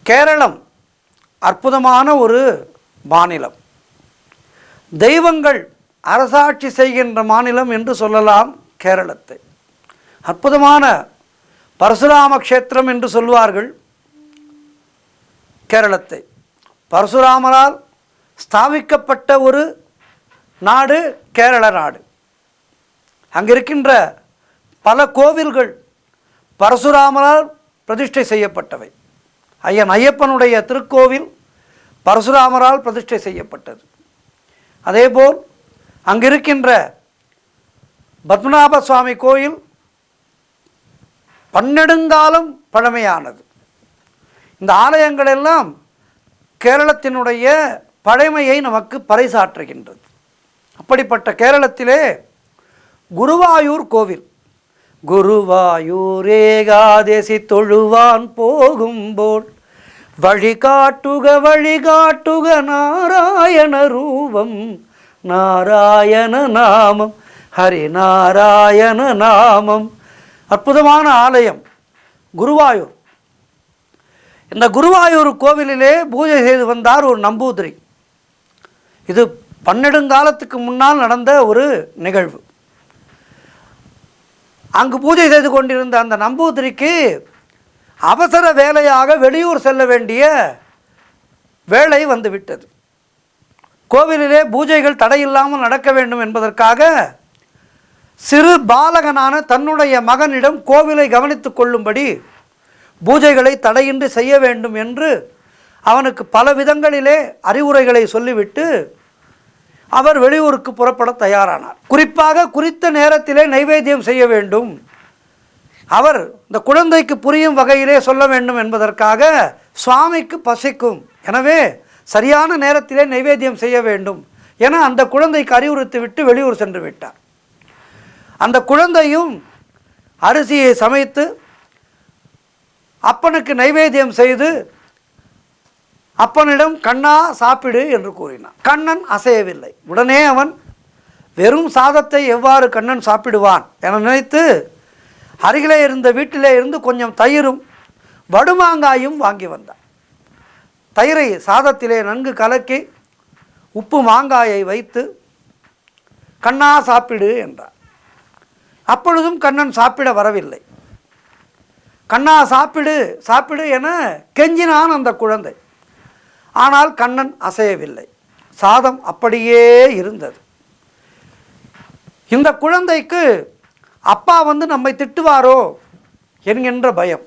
கேரளம் அற்புதமான ஒரு மாநிலம். தெய்வங்கள் அரசாட்சி செய்கின்ற மாநிலம் என்று சொல்லலாம் கேரளத்தை. அற்புதமான பரசுராம க்ஷேத்திரம் என்று சொல்வார்கள் கேரளத்தை. பரசுராமரால் ஸ்தாபிக்கப்பட்ட ஒரு நாடு கேரள நாடு. அங்கிருக்கின்ற பல கோவில்கள் பரசுராமரால் பிரதிஷ்டை செய்யப்பட்டவை. ஐயப்பனுடைய திருக்கோவில் பரசுராமரால் பிரதிஷ்டை செய்யப்பட்டது. அதேபோல் அங்கிருக்கின்ற பத்மநாப சுவாமி கோயில் பன்னெடுங்காலம் பழமையானது. இந்த ஆலயங்கள் எல்லாம் கேரளத்தினுடைய பழமையை நமக்கு பறைசாற்றுகின்றது. அப்படிப்பட்ட கேரளத்திலே குருவாயூர் கோவில், குருவாயூர் ஏகாதசி தொழுவான் போகும்போல் வழிகாட்டுக வழிகாட்டுக நாராயண ரூபம் நாராயண நாமம் ஹரி நாராயண நாமம். அற்புதமான ஆலயம் குருவாயூர். இந்த குருவாயூர் கோவிலிலே பூஜை செய்து வந்தார் ஒரு நம்பூதிரி. இது பன்னெடுங்காலத்துக்கு முன்னால் நடந்த ஒரு நிகழ்வு. அங்கு பூஜை செய்து கொண்டிருந்த அந்த நம்பூதிரிக்கு அவசர வேலையாக வெளியூர் செல்ல வேண்டிய வேலை வந்துவிட்டது. கோவிலிலே பூஜைகள் தடையில்லாமல் நடக்க வேண்டும் என்பதற்காக சிறு பாலகனான தன்னுடைய மகனிடம் கோவிலை கவனித்து கொள்ளும்படி பூஜைகளை தடையின்றி செய்ய வேண்டும் என்று அவனுக்கு பல விதங்களிலே அறிவுரைகளை சொல்லிவிட்டு அவர் வெளியூருக்கு புறப்பட தயாரானார். குறிப்பாக குறித்த நேரத்திலே நைவேத்தியம் செய்ய வேண்டும், அவர் இந்த குழந்தைக்கு புரியும் வகையிலே சொல்ல வேண்டும் என்பதற்காக சுவாமிக்கு பசிக்கும், எனவே சரியான நேரத்திலே நைவேத்தியம் செய்ய வேண்டும் என அந்த குழந்தைக்கு அறிவுறுத்தி விட்டு வெளியூர் சென்று விட்டார். அந்த குழந்தையும் அரிசியை சமைத்து அப்பனுக்கு நைவேத்தியம் செய்து அப்பனிடம் கண்ணா சாப்பிடு என்று கூறினான். கண்ணன் அசையவில்லை. உடனே அவன் வெறும் சாதத்தை எவ்வாறு கண்ணன் சாப்பிடுவான் என நினைத்து அருகிலே இருந்த வீட்டிலே இருந்து கொஞ்சம் தயிரும் வடுமாங்காயும் வாங்கி வந்தான். தயிரை சாதத்திலே நன்கு கலக்கி உப்பு மாங்காயை வைத்து கண்ணா சாப்பிடு என்றார். அப்பொழுதும் கண்ணன் சாப்பிட வரவில்லை. கண்ணா சாப்பிடு சாப்பிடு என கெஞ்சினான் அந்த குழந்தை. ஆனால் கண்ணன் அசையவில்லை. சாதம் அப்படியே இருந்தது. இந்த குழந்தைக்கு அப்பா வந்து நம்மை திட்டுவாரோ என்கின்ற பயம்.